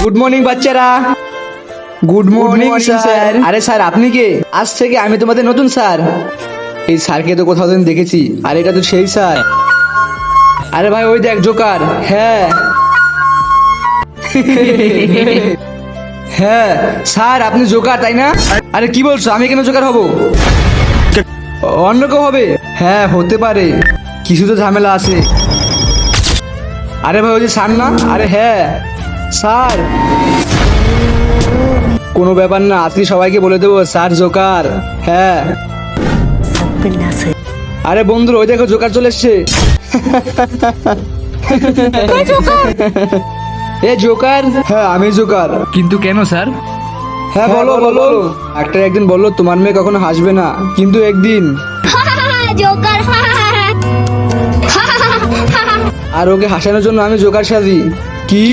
Good morning বাচ্চারা। Good morning sir. আরে sir আপনি কে? আজ থেকে আমি তোমাদের নতুন স্যার। এই স্যারকে তো কোথাও দিন দেখেছি, আর এটা তো সেই স্যার। আরে ভাই ওই দেখ জোকার। হ্যাঁ হ্যাঁ স্যার আপনি জোকার তাই না? আরে কি বলছো, আমি কেন জোকার হব? অন্য কেউ হবে? হ্যাঁ হতে পারে, কিছু তো ঝামেলা আছে। আরে ভাই ওই যে স্যার না? আরে হ্যাঁ স্যার। কোনো ব্যাপার না, আজকে সবাইকে বলে দেবো স্যার জোকার। হ্যাঁ আরে বন্ধুরা ওই দেখো জোকার চলে এসছে। এ জোকার। হ্যাঁ আমি জোকার। কিন্তু কেন স্যার? হ্যাঁ বলো বলো। একটা একদিন বললো তোমার মেয়ে কখনো হাসবে না, কিন্তু একদিন জোকার আর ওকে হাসানোর জন্য আমি জোকার সাজি। কি